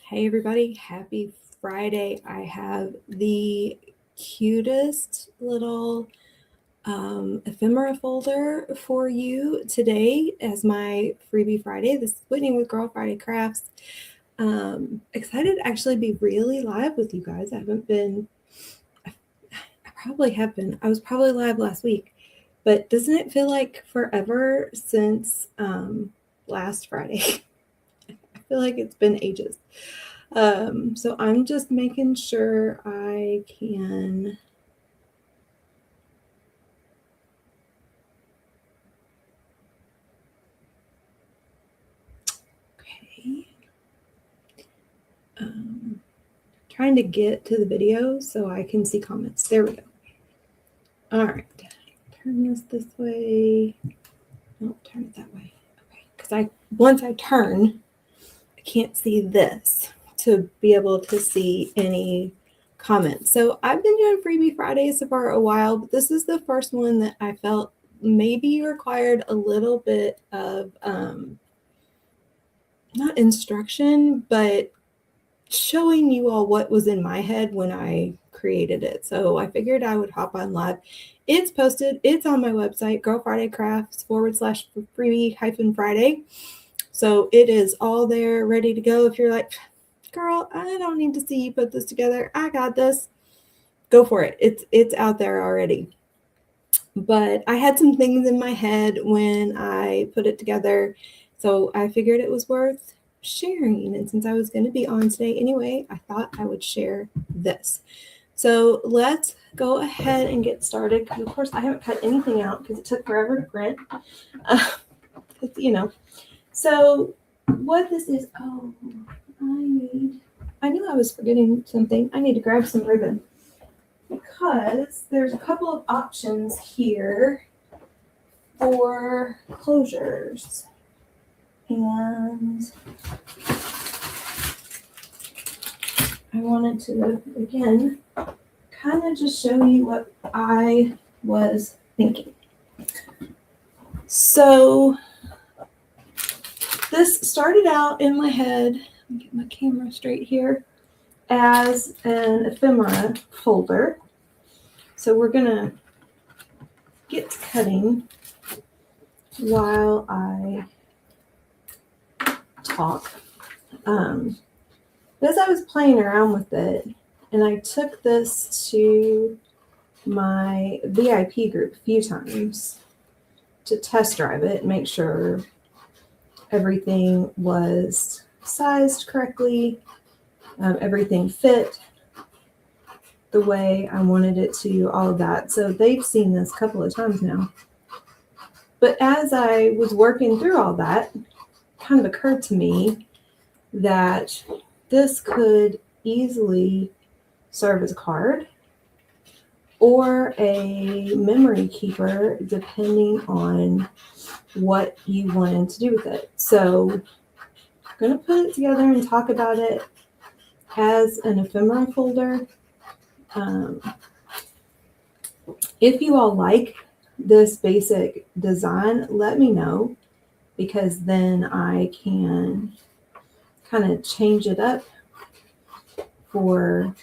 Hey everybody, happy Friday. I have the cutest little ephemera folder for you today as my freebie Friday. This is Whitney with Girl Friday Crafts. Excited to actually be really live with you guys. I probably have been. I was probably live last week, but doesn't it feel like forever since last Friday? I feel like it's been ages. So I'm just making sure I can okay. Trying to get to the video so I can see comments. There we go. All right, turn this way. No, turn it that way. Okay, because once I turn, I can't see this to be able to see any comments. So I've been doing Freebie Fridays for a while, but this is the first one that I felt maybe required a little bit of not instruction, but showing you all what was in my head when I created it. So I figured I would hop on live. It's posted. It's on my website, Girl Friday Crafts /freebie-Friday. So it is all there ready to go. If you're like, girl, I don't need to see you put this together. I got this. Go for it. It's out there already. But I had some things in my head when I put it together. So I figured it was worth sharing. And since I was going to be on today anyway, I thought I would share this. So let's go ahead and get started. Of course, I haven't cut anything out because it took forever to print. So what this is, I knew I was forgetting something. I need to grab some ribbon because there's a couple of options here for closures. And I wanted to, again, kind of just show you what I was thinking. So this started out in my head, let me get my camera straight here, as an ephemera folder. So we're going to get to cutting while I talk. As I was playing around with it, and I took this to my VIP group a few times to test drive it, make sure everything was sized correctly, everything fit the way I wanted it to, all of that. So they've seen this a couple of times now. But as I was working through all that, it kind of occurred to me that this could easily serve as a card or a memory keeper, depending on what you wanted to do with it. So I'm going to put it together and talk about it as an ephemera folder. If you all like this basic design, let me know, because then I can kind of change it up for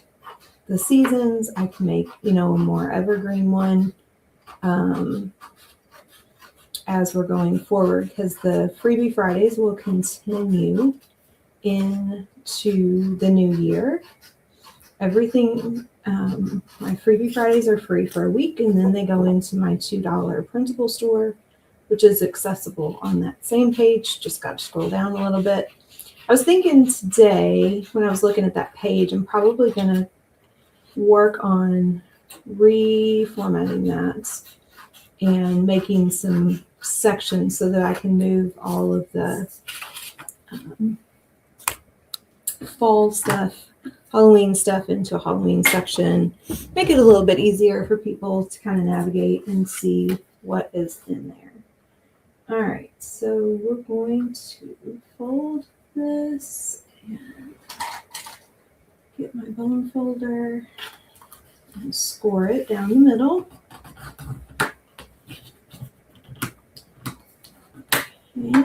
the seasons. I can make, a more evergreen one as we're going forward, because the Freebie Fridays will continue into the new year. Everything, my Freebie Fridays are free for a week, and then they go into my $2 printable store, which is accessible on that same page. Just got to scroll down a little bit. I was thinking today, when I was looking at that page, I'm probably going to work on reformatting that and making some sections so that I can move all of the fall stuff, Halloween stuff, into a Halloween section. Make it a little bit easier for people to kind of navigate and see what is in there. All right, so we're going to fold this and get my bone folder and score it down the middle. Okay.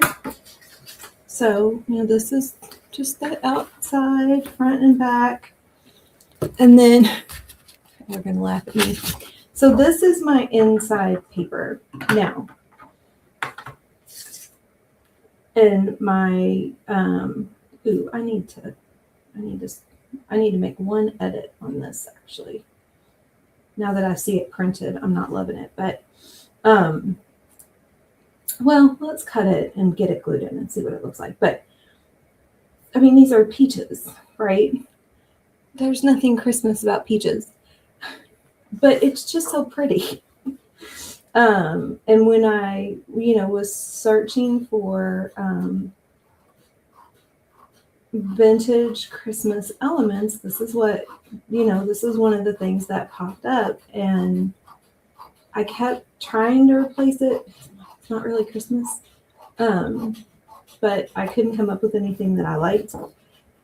So, this is just the outside, front and back. And then you're going to laugh at me. So this is my inside paper. Now, and my, I need to make one edit on this actually. Now that I see it printed, I'm not loving it, but, well, let's cut it and get it glued in and see what it looks like. But I mean, these are peaches, right? There's nothing Christmas about peaches, but it's just so pretty. And when I, was searching for vintage Christmas elements, this is what, this is one of the things that popped up, and I kept trying to replace it. It's not really Christmas, but I couldn't come up with anything that I liked.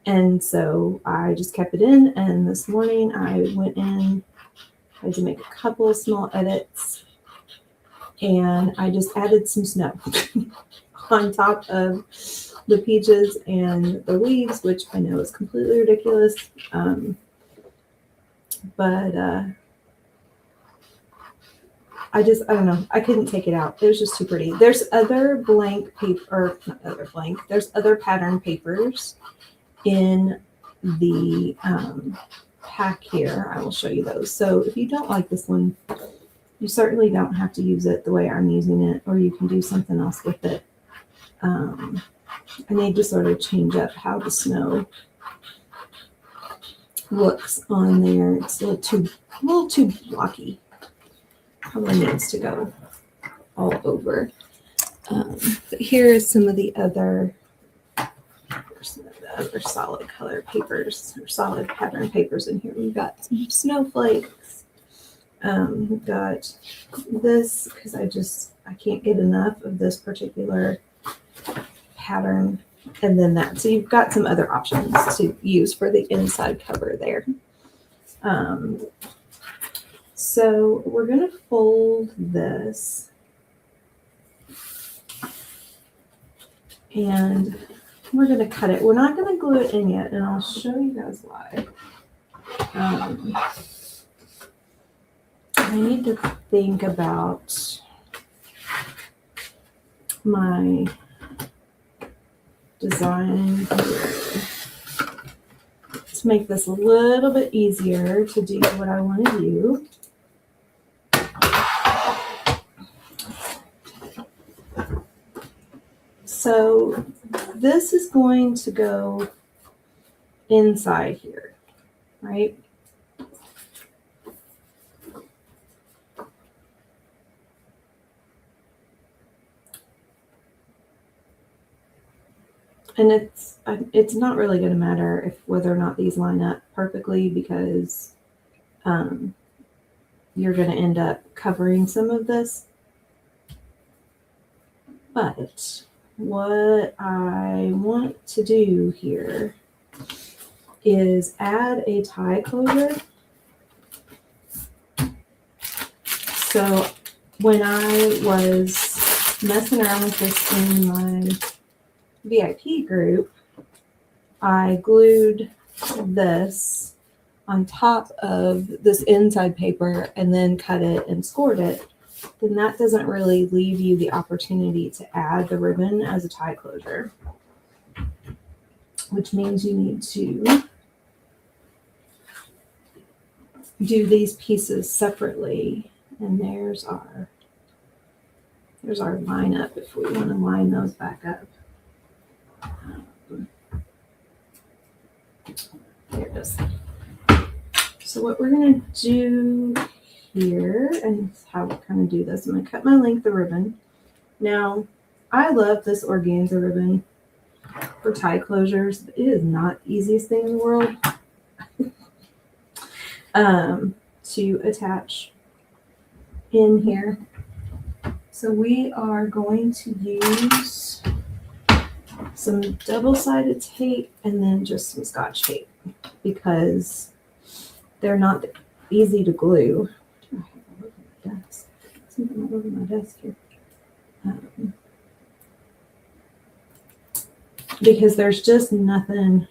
And so I just kept it in. And this morning I went in, I had to make a couple of small edits, and I just added some snow on top of the peaches and the leaves, which I know is completely ridiculous. But I don't know. I couldn't take it out. It was just too pretty. There's other blank paper, or not other blank, there's other pattern papers in the pack here. I will show you those. So if you don't like this one, you certainly don't have to use it the way I'm using it, or you can do something else with it. I need to sort of change up how the snow looks on there. It's a little too blocky. Probably needs to go all over. But here is some of the other solid color papers, or solid pattern papers in here. We've got some snowflakes. We've got this, because I can't get enough of this particular pattern, and then that. So you've got some other options to use for the inside cover there. So we're going to fold this, and we're going to cut it. We're not going to glue it in yet, and I'll show you guys why. I need to think about my design here to make this a little bit easier to do what I want to do. So this is going to go inside here, right? And it's not really going to matter whether or not these line up perfectly, because you're going to end up covering some of this. But what I want to do here is add a tie closure. So when I was messing around with this in my VIP group, I glued this on top of this inside paper and then cut it and scored it. Then that doesn't really leave you the opportunity to add the ribbon as a tie closure, which means you need to do these pieces separately. And there's our lineup if we want to line those back up. There it is. So what we're going to do here, and this is how we kind of do this, I'm going to cut my length of ribbon. Now, I love this organza ribbon for tie closures. It is not the easiest thing in the world to attach in here. So we are going to use some double-sided tape and then just some Scotch tape, because they're not easy to glue. I have all over my desk. Something all over my desk here. because there's just nothing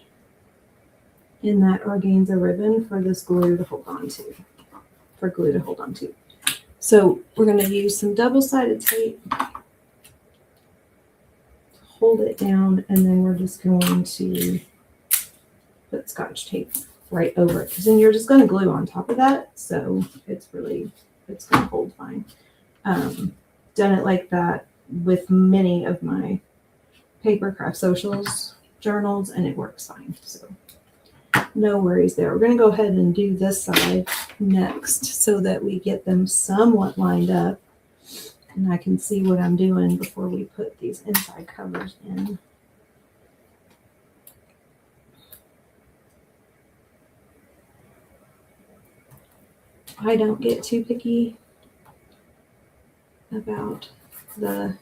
in that organza ribbon for this glue to hold on to, So we're going to use some double-sided tape to hold it down, and then we're just going to put Scotch tape right over it, because then you're just going to glue on top of that, so it's going to hold fine. Done it like that with many of my paper craft socials journals, and it works fine, so no worries there. We're going to go ahead and do this side next so that we get them somewhat lined up and I can see what I'm doing before we put these inside covers in. I don't get too picky about the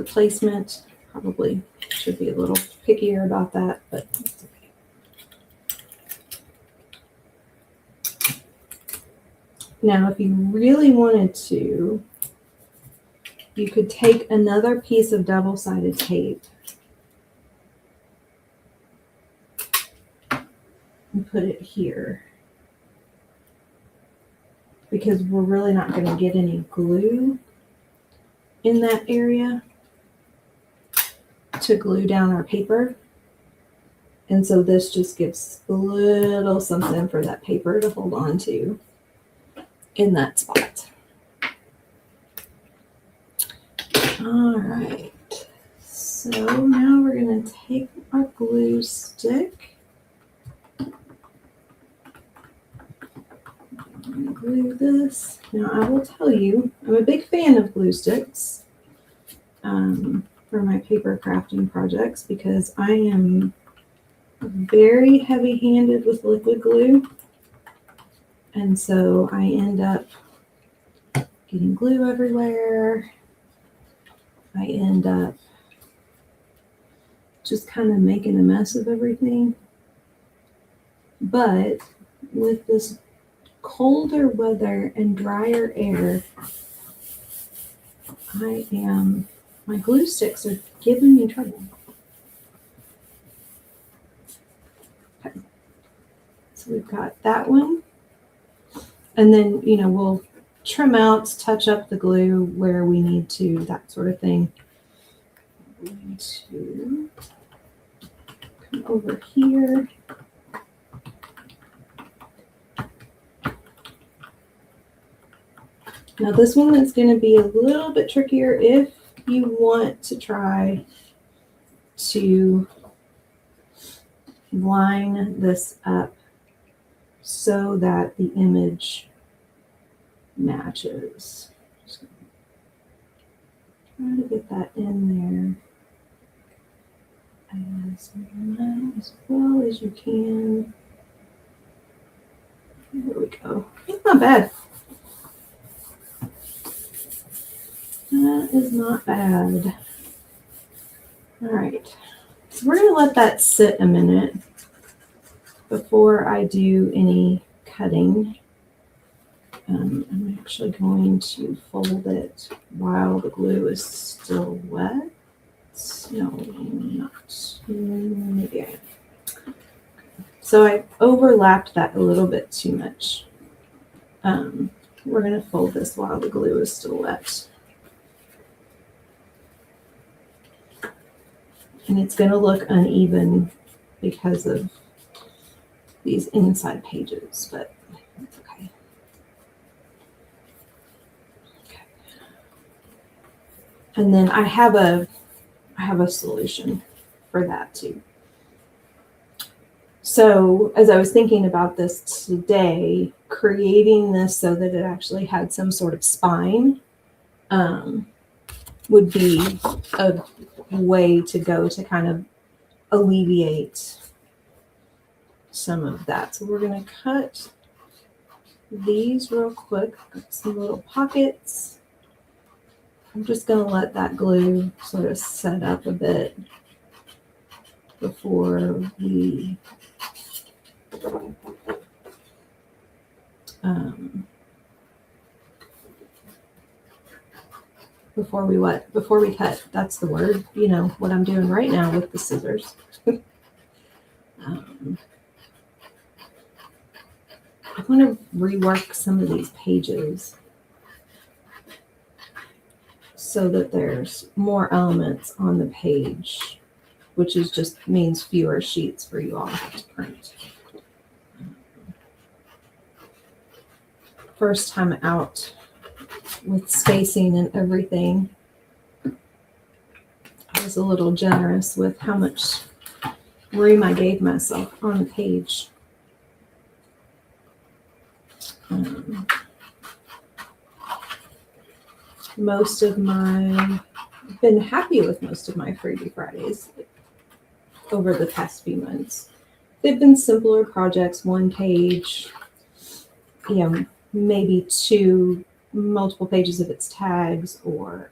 placement. Probably should be a little pickier about that, but it's okay. Now, if you really wanted to, you could take another piece of double-sided tape and put it here, because we're really not going to get any glue in that area to glue down our paper. And so this just gives a little something for that paper to hold on to in that spot. All right, so now we're going to take our glue stick. I'm going to glue this. Now I will tell you, I'm a big fan of glue sticks for my paper crafting projects, because I am very heavy-handed with liquid glue, and so I end up getting glue everywhere. I end up just kind of making a mess of everything. But with this colder weather and drier air, my glue sticks are giving me trouble. Okay. So we've got that one. And then, we'll trim out, touch up the glue where we need to, that sort of thing. I'm going to come over here. Now this one is going to be a little bit trickier if you want to try to line this up so that the image matches. Just try to get that in there as well as you can. There we go. That's not bad. That is not bad. All right. So we're going to let that sit a minute before I do any cutting. I'm actually going to fold it while the glue is still wet. No, not. Maybe I am. So I overlapped that a little bit too much. We're going to fold this while the glue is still wet. And it's going to look uneven because of these inside pages, but it's okay. Okay. And then I have a solution for that too. So as I was thinking about this today, creating this so that it actually had some sort of spine would be a way to go to kind of alleviate some of that. So we're going to cut these real quick. Got some little pockets. I'm just going to let that glue sort of set up a bit before we before we what? Before we cut. That's the word. You know, what I'm doing right now with the scissors. I want to rework some of these pages so that there's more elements on the page, which is just means fewer sheets for you all to print. First time out with spacing and everything. I was a little generous with how much room I gave myself on the page. I've been happy with most of my Freebie Fridays over the past few months. They've been simpler projects, one page, maybe multiple pages of its tags, or,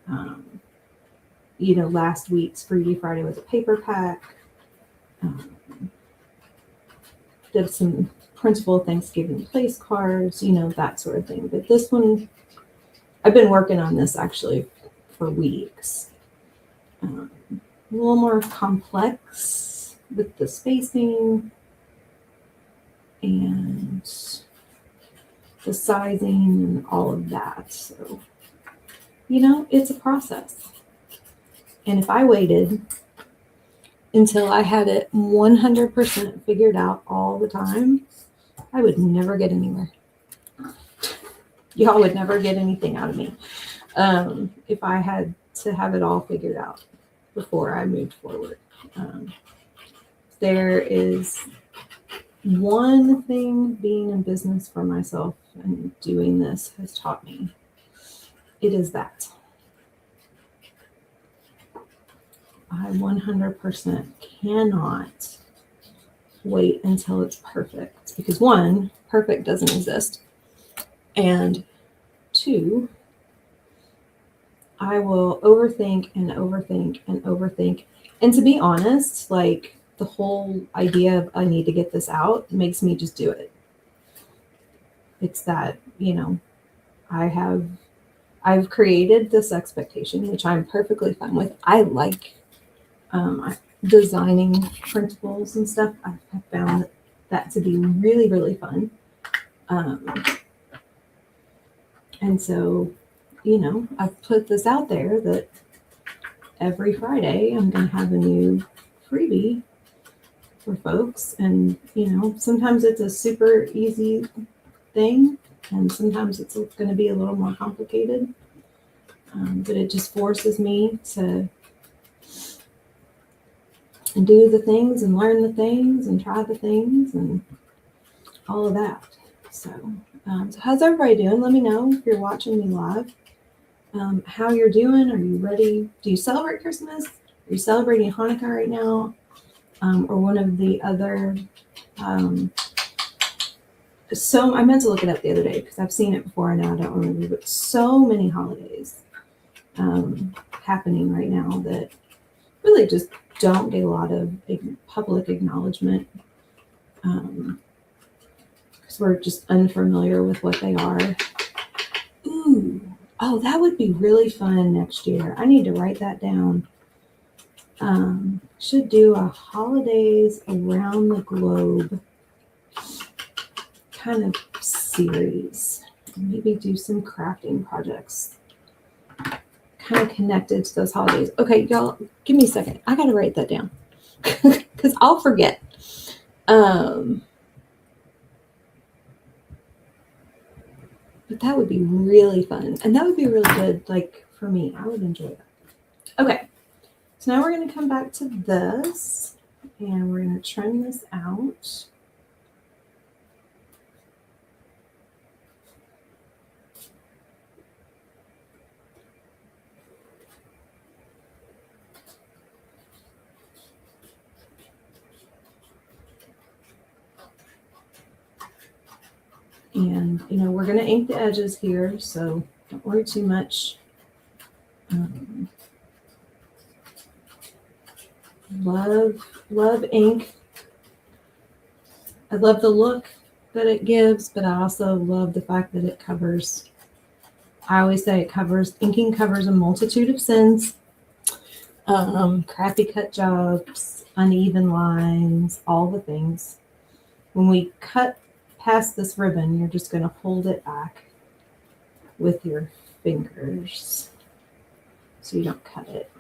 last week's Freebie Friday was a paper pack. Did some Principal Thanksgiving place cards, that sort of thing. But this one, I've been working on this actually for weeks. A little more complex with the spacing and the sizing and all of that. So, it's a process. And if I waited until I had it 100% figured out all the time, I would never get anywhere. Y'all would never get anything out of me if I had to have it all figured out before I moved forward. There is one thing being in business for myself and doing this has taught me. It is that I 100% cannot wait until it's perfect, because one, perfect doesn't exist, and two, I will overthink and overthink and overthink. And to be honest, like, the whole idea of I need to get this makes me just do it. It's that, I've created this expectation, which I'm perfectly fine with. I like designing printables and stuff. I've found that to be really, really fun. And so, I've put this out there that every Friday I'm going to have a new freebie for folks. And, sometimes it's a super easy thing, and sometimes it's going to be a little more complicated. But it just forces me to do the things and learn the things and try the things and all of that. So how's everybody doing? Let me know if you're watching me live. How you're doing? Are you ready? Do you celebrate Christmas? Are you celebrating Hanukkah right now? Or one of the other? So I meant to look it up the other day because I've seen it before and now I don't remember. But so many holidays happening right now that really just don't get a lot of public acknowledgement because we're just unfamiliar with what they are. Ooh, oh, that would be really fun next year. I need to write that down. Should do a holidays around the globe kind of series. Maybe do some crafting projects kind of connected to those holidays. Okay, y'all, give me a second. I gotta write that down because I'll forget. But that would be really fun, and that would be really good, like, for me. I would enjoy that. Okay, so now we're going to come back to this, and we're going to trim this out. And, we're going to ink the edges here, so don't worry too much. Love ink. I love the look that it gives, but I also love the fact that it covers I always say inking covers a multitude of sins. Crappy cut jobs, uneven lines, all the things. When we cut past this ribbon, you're just going to hold it back with your fingers so you don't cut it.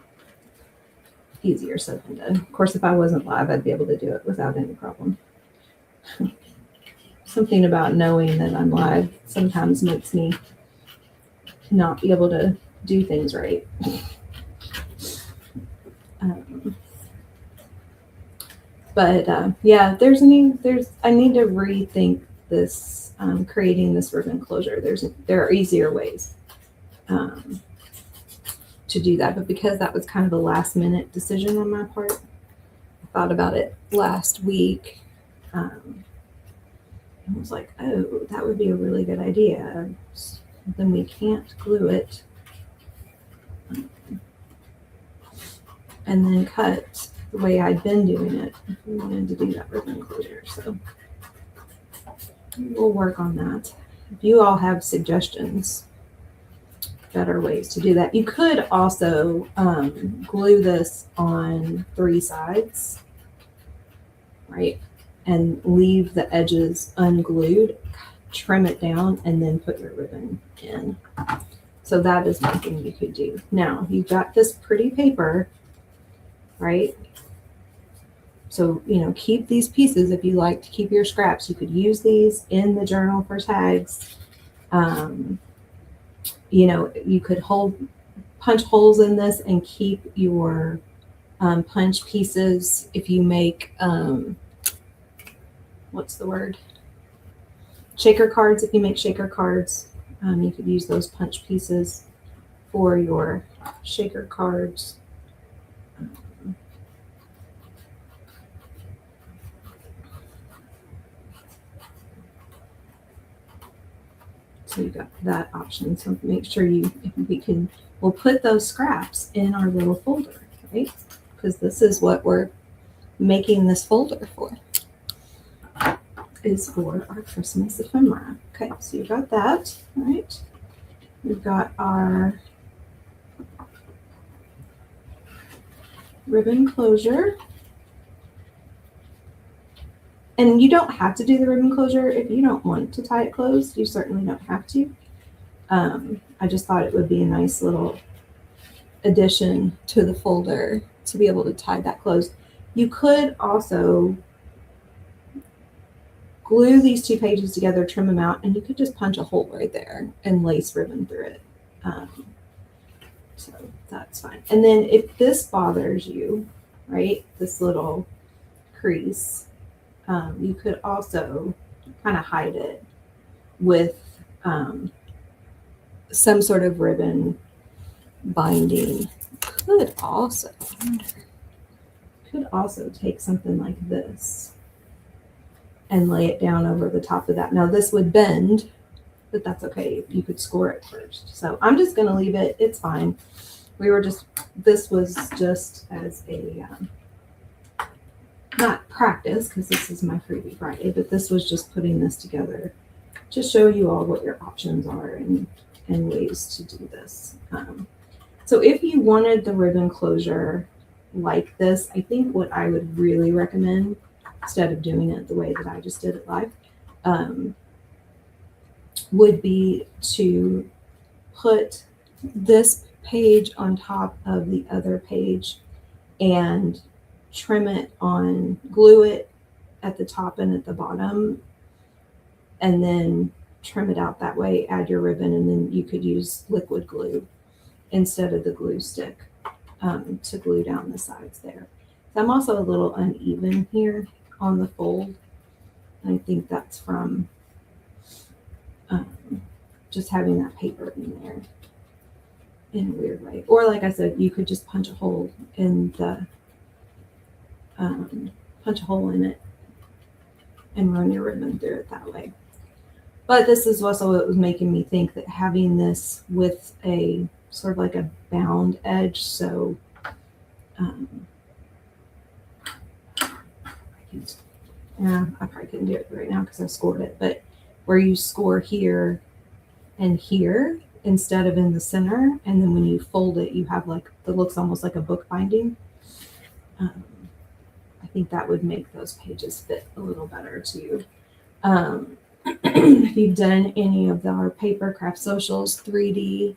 Easier said than done. Of course, if I wasn't live, I'd be able to do it without any problem. Something about knowing that I'm live sometimes makes me not be able to do things right. Yeah, I need to rethink this, creating this ribbon closure. There are easier ways to do that, but because that was kind of a last minute decision on my part, I thought about it last week. And was like, oh, that would be a really good idea. Then we can't glue it and then cut the way I'd been doing it if we wanted to do that ribbon closure. So we'll work on that. If you all have suggestions, better ways to do that. You could also glue this on 3 sides, right? And leave the edges unglued, trim it down, and then put your ribbon in. So that is one thing you could do. Now, you've got this pretty paper, right? So, keep these pieces if you like to keep your scraps. You could use these in the journal for tags. You could punch holes in this and keep your punch pieces. If you make, what's the word? Shaker cards. If you make shaker cards, you could use those punch pieces for your shaker cards. So you got that option. So make sure we'll put those scraps in our little folder, right? Because this is what we're making this folder for, is for our Christmas ephemera. Okay, so you got that, right? We've got our ribbon closure. And you don't have to do the ribbon closure if you don't want to tie it closed. You certainly don't have to. I just thought it would be a nice little addition to the folder to be able to tie that closed. You could also glue these 2 pages together, trim them out, and you could just punch a hole right there and lace ribbon through it. So that's fine. And then if this bothers you, right, this little crease, you could also kind of hide it with some sort of ribbon binding. Could also take something like this and lay it down over the top of that. Now this would bend, but that's okay. You could score it first. So I'm just going to leave it. It's fine. This was just as a, not practice, because this is my Freebie Friday, but this was just putting this together to show you all what your options are and ways to do this. So if you wanted the ribbon closure like this, I think what I would really recommend, instead of doing it the way that I just did it live, would be to put this page on top of the other page and glue it at the top and at the bottom, and then trim it out that way, add your ribbon, and then you could use liquid glue instead of the glue stick to glue down the sides there. So I'm also a little uneven here on the fold, and I think that's from just having that paper in there in a weird way. Or like I said, you could just punch a hole in it and run your ribbon through it that way. But this is also what was making me think that having this with a sort of like a bound edge, so I probably couldn't do it right now because I scored it, but where you score here and here instead of in the center. And then when you fold it, you have like, it looks almost like a book binding. I think that would make those pages fit a little better too. If you've done any of our paper craft socials 3D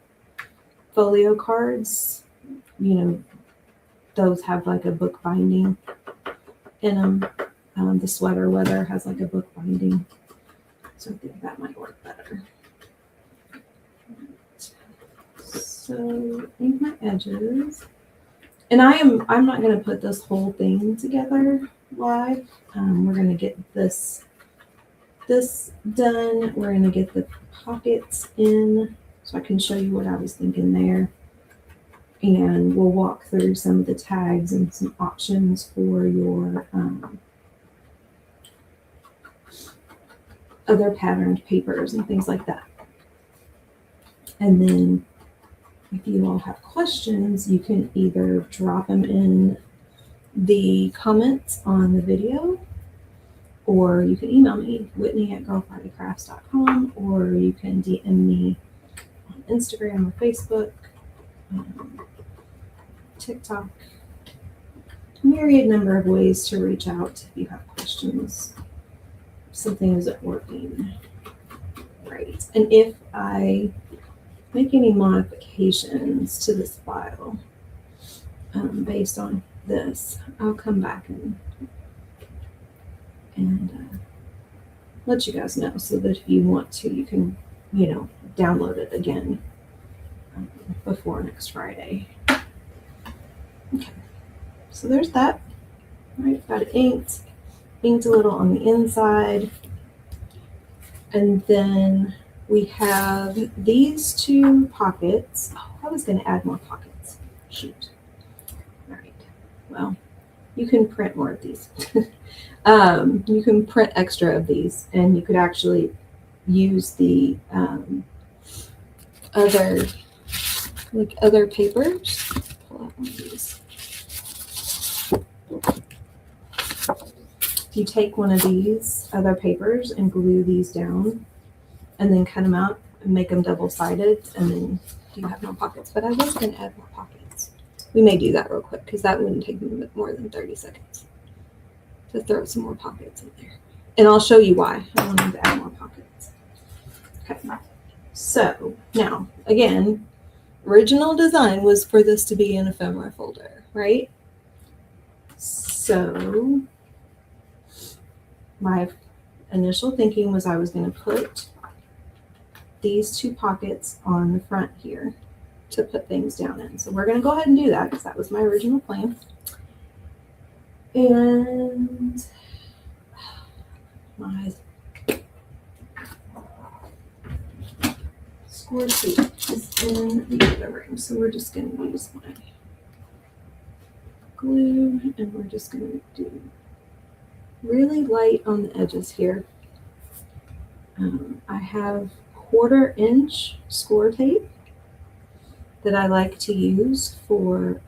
folio cards, you know, those have like a book binding in them. The sweater weather has like a book binding, so I think that might work better. So I think my edges, and I'm not going to put this whole thing together live. We're going to get this done. We're going to get the pockets in so I can show you what I was thinking there. And we'll walk through some of the tags and some options for your other patterned papers and things like that. And then if you all have questions, you can either drop them in the comments on the video, or you can email me, whitney@girlfridaycrafts.com, or you can DM me on Instagram or Facebook, TikTok, myriad number of ways to reach out if you have questions. Something isn't working right. And if I make any modifications to this file based on this, I'll come back and let you guys know, so that if you want to, you can, you know, download it again before next Friday. Okay, so there's that. All right, got it inked a little on the inside. And then we have these two pockets. Oh, I was going to add more pockets. Shoot. All right. Well, you can print more of these. You can print extra of these, and you could actually use the other papers. Pull out one of these. If you take one of these other papers and glue these down, and then cut them out and make them double-sided, and then you have more pockets. But I was going to add more pockets. We may do that real quick, because that wouldn't take me more than 30 seconds to throw some more pockets in there. And I'll show you why I wanted to add more pockets. Okay, so now, again, original design was for this to be an ephemera folder, right? So my initial thinking was I was going to put these two pockets on the front here to put things down in. So we're going to go ahead and do that, because that was my original plan. And my score sheet is in the other room, so we're just going to use my glue, and we're just going to do really light on the edges here. I have 1/4 inch score tape that I like to use for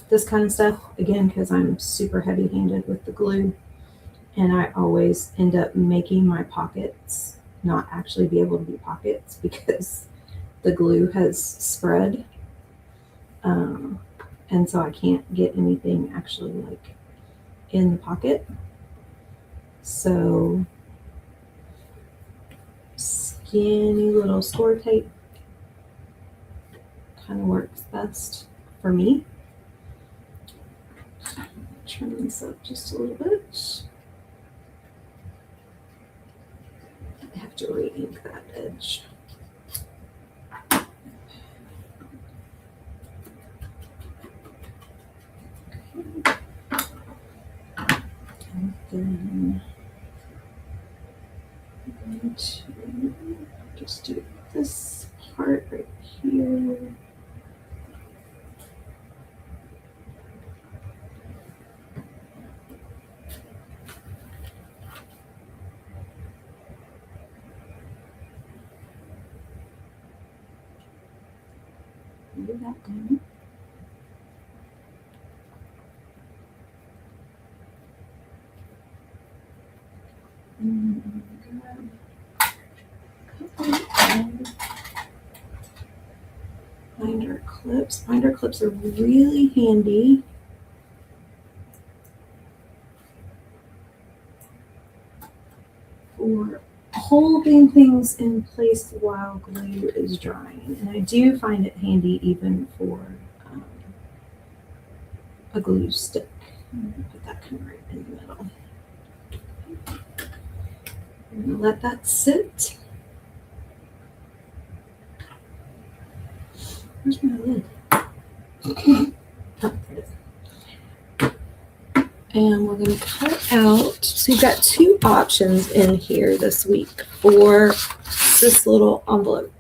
this kind of stuff, again, because I'm super heavy-handed with the glue, and I always end up making my pockets not actually be able to be pockets because the glue has spread, and so I can't get anything actually like in the pocket. So skinny little score tape kind of works best for me. Trim this up just a little bit. I have to re-ink that edge. Okay. And then I'm going to just do this part right here. Do that down. And then I'm going to grab Binder clips. Binder clips are really handy. For holding things in place while glue is drying. And I do find it handy even for a glue stick. I'm going to put that kind of right in the middle. I'm going to let that sit. Where's my lid? Oh, there it is. And we're going to cut out, so you've got two options in here this week for this little envelope.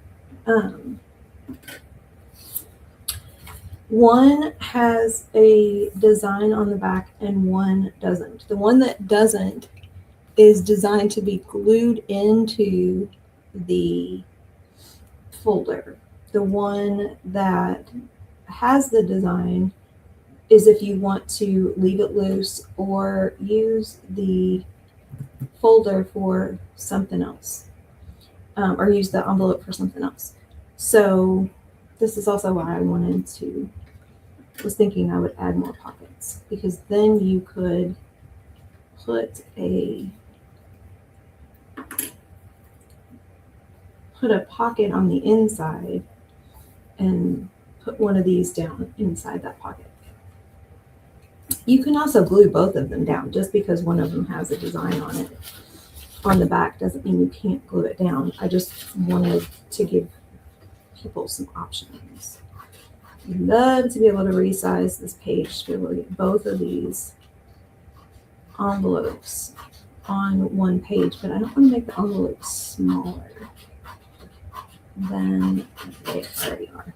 One has a design on the back and one doesn't. The one that doesn't is designed to be glued into the folder. The one that has the design is if you want to leave it loose or use the folder for something else, or use the envelope for something else. So this is also why I was thinking I would add more pockets, because then you could put a pocket on the inside and put one of these down inside that pocket. You can also glue both of them down. Just because one of them has a design on it on the back doesn't mean you can't glue it down. I just wanted to give people some options. I'd love to be able to resize this page to be able to get both of these envelopes on one page, but I don't want to make the envelopes smaller than they already are.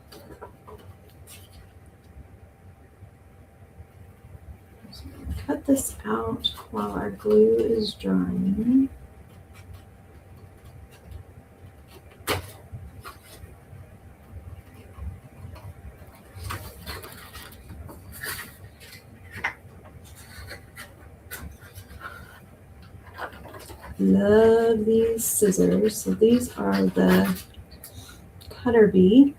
So I'm going to cut this out while our glue is drying. Love these scissors. So these are the Cutter Bee.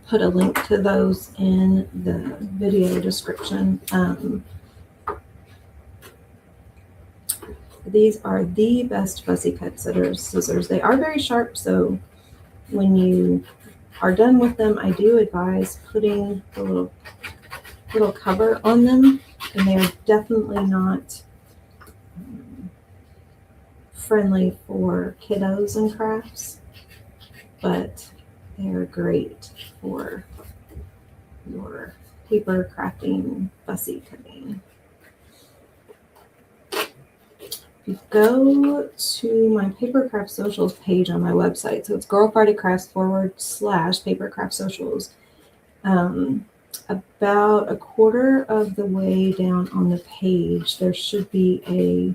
Put a link to those in the video description. These are the best fussy cut scissors. They are very sharp, so when you are done with them, I do advise putting the little cover on them, and they are definitely not friendly for kiddos and crafts, but they are great for your paper crafting, fussy cutting. If you go to my Papercraft Socials page on my website, so it's girlpartycrafts/Papercraft Socials, about a quarter of the way down on the page, there should be a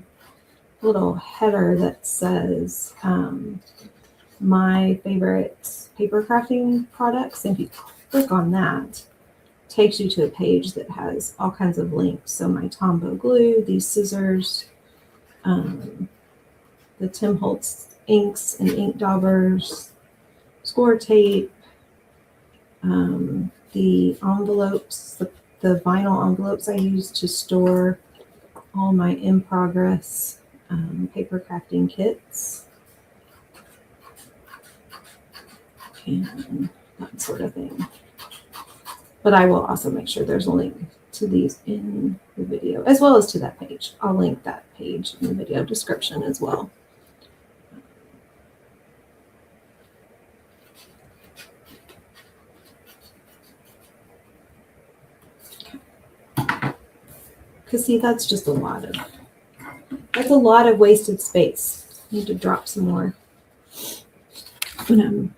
little header that says my favorite paper crafting products. And if you click on that, it takes you to a page that has all kinds of links. So my Tombow glue, these scissors, the Tim Holtz inks and ink daubers, score tape, the envelopes, the vinyl envelopes I use to store all my in progress paper crafting kits, and that sort of thing. But I will also make sure there's a link to these in the video, as well as to that page. I'll link that page in the video description as well. Because see, that's just a lot of wasted space. I need to drop some more. When I'm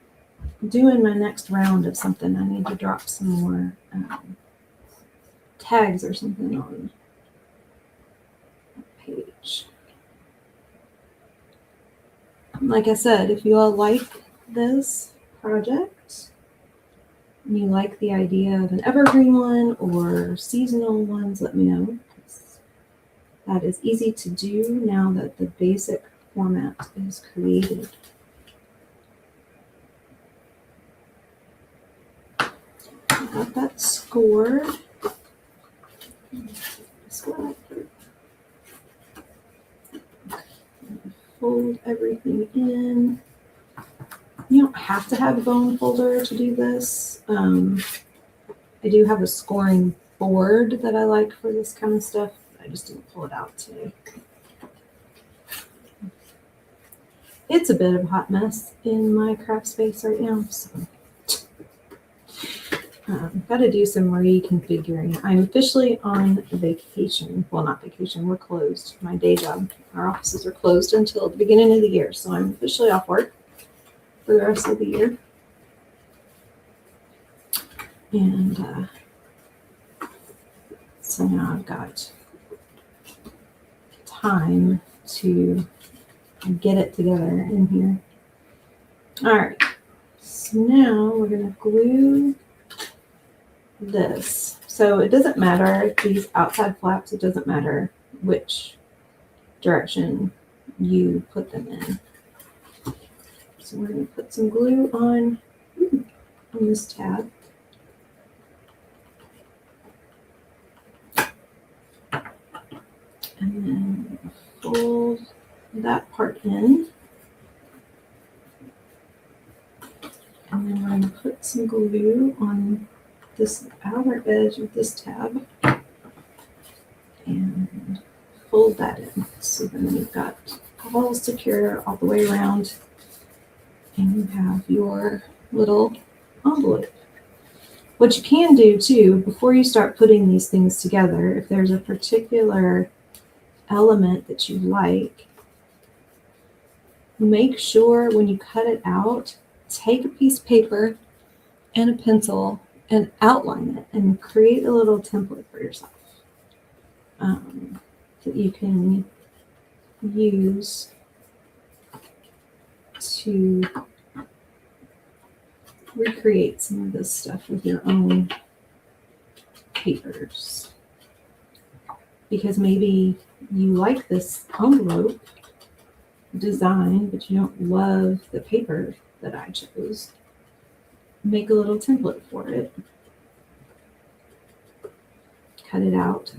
doing my next round of something, I need to drop some more tags or something on that page. Like I said, if you all like this project and you like the idea of an evergreen one or seasonal ones, let me know. That is easy to do now that the basic format is created. got that scored. Fold everything in. You don't have to have a bone folder to do this. I do have a scoring board that I like for this kind of stuff. I just didn't pull it out today. It's a bit of a hot mess in my craft space right now, so got to do some reconfiguring. I'm officially on vacation. Well, not vacation, we're closed. My day job, our offices are closed until the beginning of the year, so I'm officially off work for the rest of the year. And so now I've got time to get it together in here. All right, so now we're going to glue this. So it doesn't matter, these outside flaps, it doesn't matter which direction you put them in. So we're going to put some glue on this tab. And then fold that part in. And then we're going to put some glue on this outer edge of this tab and fold that in. So then you've got all secure all the way around and you have your little envelope. What you can do too, before you start putting these things together, if there's a particular element that you like, make sure when you cut it out, take a piece of paper and a pencil and outline it and create a little template for yourself that you can use to recreate some of this stuff with your own papers. Because maybe you like this envelope design, but you don't love the paper that I chose. Make a little template for it. Cut it out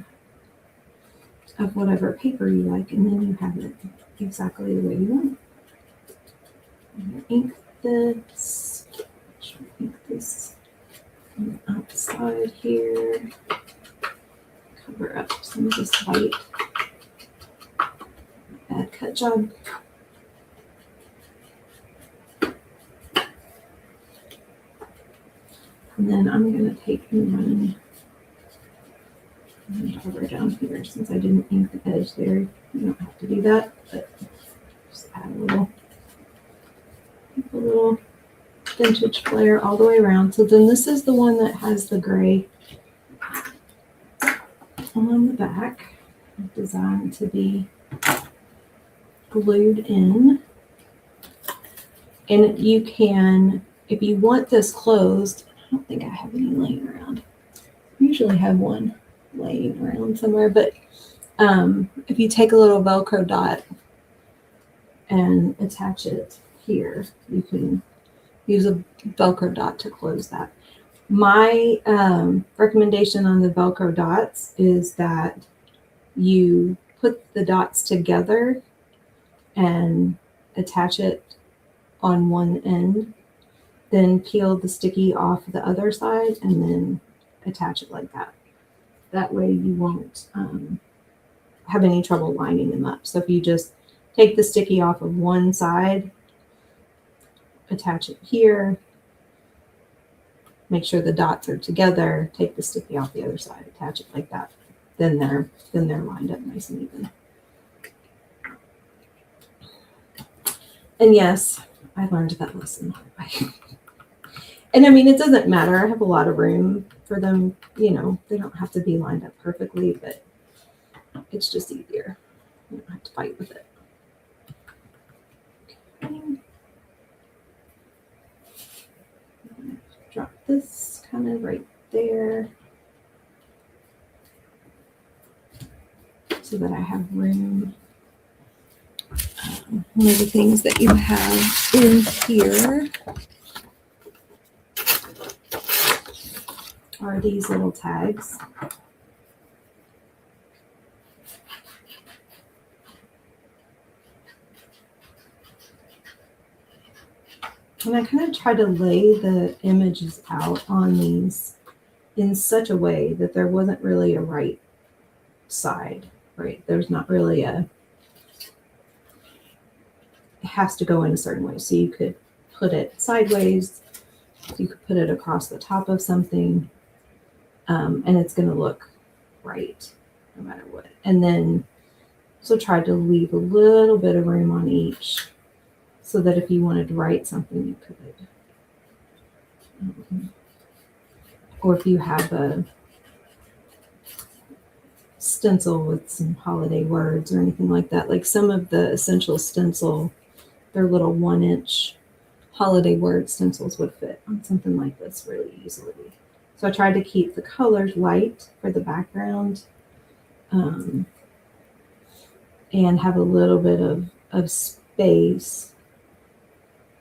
of whatever paper you like, and then you have it exactly the way you want it. I'm going to ink this. Ink this on the outside here. Cover up some of this white. Bad cut job. And then I'm going to take and run over down here. Since I didn't ink the edge there, you don't have to do that, but just add a little vintage flare all the way around. So then this is the one that has the gray on the back, designed to be glued in. And you can, if you want this closed, I don't think I have any laying around. I usually have one laying around somewhere, but if you take a little Velcro dot and attach it here, you can use a Velcro dot to close that. My recommendation on the Velcro dots is that you put the dots together and attach it on one end, then peel the sticky off the other side and then attach it like that. That way you won't have any trouble lining them up. So if you just take the sticky off of one side, attach it here, make sure the dots are together, take the sticky off the other side, attach it like that. Then they're lined up nice and even. And yes, I learned that lesson the hard way. And I mean, it doesn't matter. I have a lot of room for them. You know, they don't have to be lined up perfectly, but it's just easier. You don't have to fight with it. Okay. Drop this kind of right there so that I have room. One of the things that you have in here are these little tags. And I kind of try to lay the images out on these in such a way that there wasn't really a right side, right? There's not really it has to go in a certain way. So you could put it sideways, you could put it across the top of something, and it's going to look right no matter what. And then so try to leave a little bit of room on each so that if you wanted to write something, you could. Or if you have a stencil with some holiday words or anything like that, like some of the Essential stencil, their little 1-inch holiday word stencils would fit on something like this really easily. So I tried to keep the colors light for the background, and have a little bit of space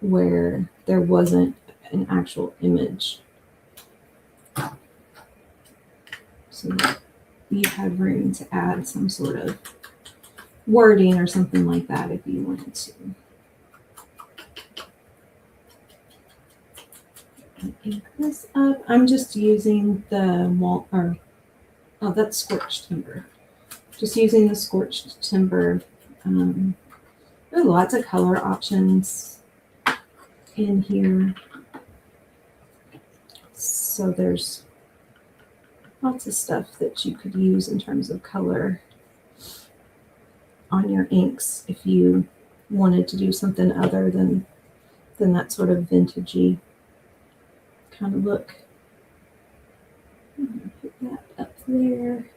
where there wasn't an actual image. So that you had room to add some sort of wording or something like that if you wanted to. Ink this up. I'm just using the that's scorched timber. Just using the scorched timber. There are lots of color options in here. So there's lots of stuff that you could use in terms of color on your inks if you wanted to do something other than that sort of vintagey kind of look. I'm going to put that up there.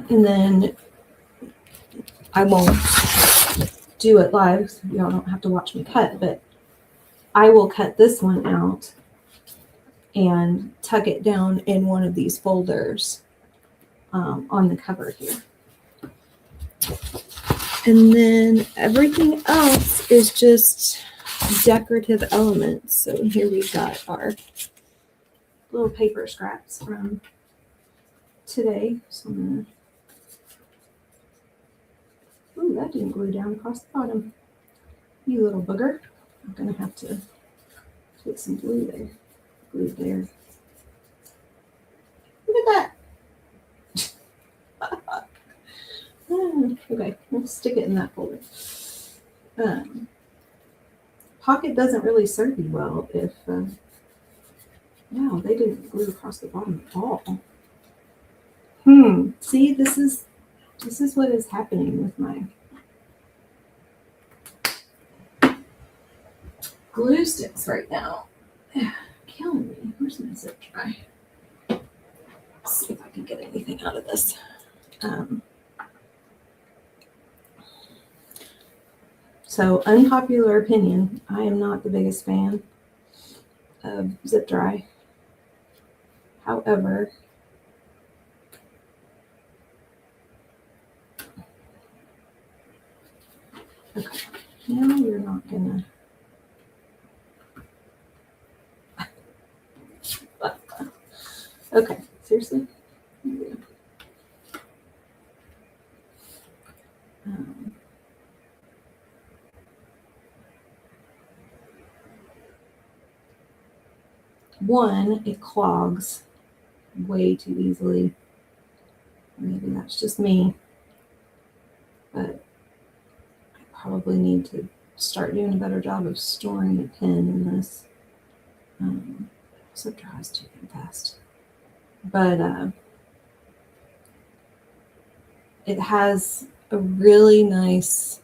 And then I won't do it live, so y'all don't have to watch me cut, but I will cut this one out and tuck it down in one of these folders on the cover here. And then everything else is just decorative elements. So here we've got our little paper scraps from today. So I'm gonna, ooh, that didn't glue down across the bottom. You little booger. I'm gonna have to put some glue there. Glue there. Look at that. Okay, we'll stick it in that folder. Pocket doesn't really serve you well if, wow, they didn't glue across the bottom at all. See, this is what is happening with my glue sticks right now. Killing me. Where's my zip try? Let's see if I can get anything out of this. So, unpopular opinion, I am not the biggest fan of zip dry. However, okay, now you're not gonna. Okay, seriously? One, it clogs way too easily. Maybe that's just me, but I probably need to start doing a better job of storing a pen in this. So it dries too fast. But it has a really nice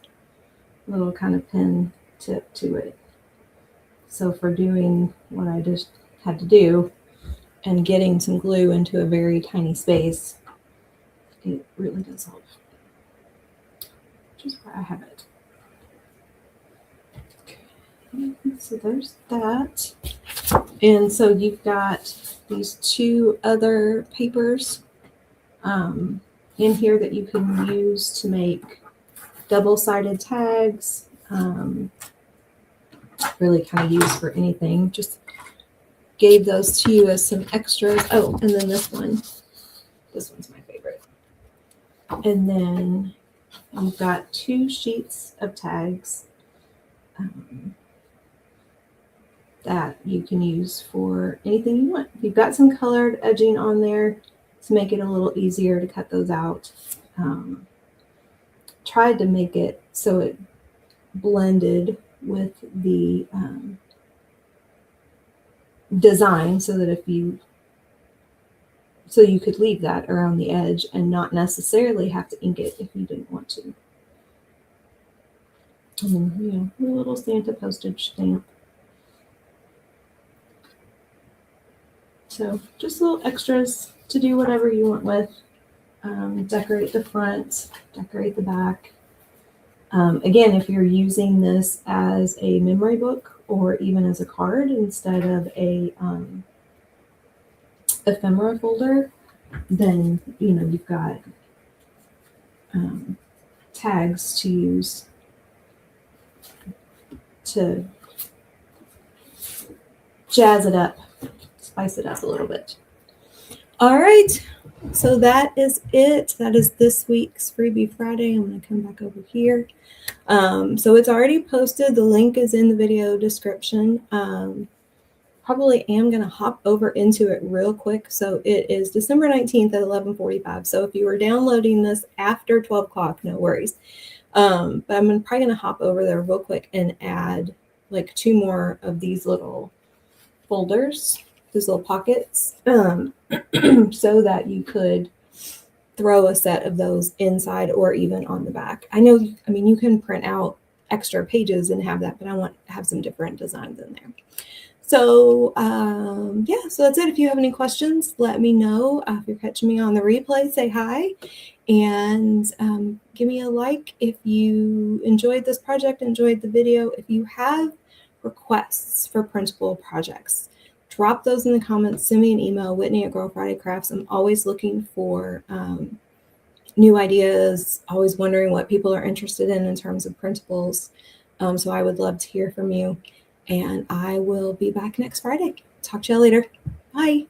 little kind of pen tip to it. So for doing what I just had to do and getting some glue into a very tiny space, it really does help. Which is why I have it. Okay. So there's that. And so you've got these two other papers in here that you can use to make double-sided tags, really kind of used for anything. Just gave those to you as some extras. Oh, and then this one's my favorite. And then you've got 2 sheets of tags that you can use for anything you want. You've got some colored edging on there to make it a little easier to cut those out. Tried to make it so it blended with the design, so that you could leave that around the edge and not necessarily have to ink it if you didn't want to. And, a little Santa postage stamp. So just little extras to do whatever you want with. Decorate the front, decorate the back. Again, if you're using this as a memory book or even as a card instead of a ephemera folder, then you've got tags to use to jazz it up, spice it up a little bit. All right, so that is it. That is this week's Freebie Friday. I'm going to come back over here. So it's already posted. The link is in the video description. Probably am going to hop over into it real quick. So it is December 19th at 11:45. So if you were downloading this after 12 o'clock, no worries. But I'm probably going to hop over there real quick and add like 2 more of these little folders, these little pockets, so that you could throw a set of those inside or even on the back. You can print out extra pages and have that, but I want to have some different designs in there. So, so that's it. If you have any questions, let me know. If you're catching me on the replay, say hi and give me a like if you enjoyed this project, enjoyed the video. If you have requests for printable projects, drop those in the comments. Send me an email, Whitney@GirlFridayCrafts. I'm always looking for new ideas, always wondering what people are interested in terms of printables. So I would love to hear from you. And I will be back next Friday. Talk to y'all later. Bye.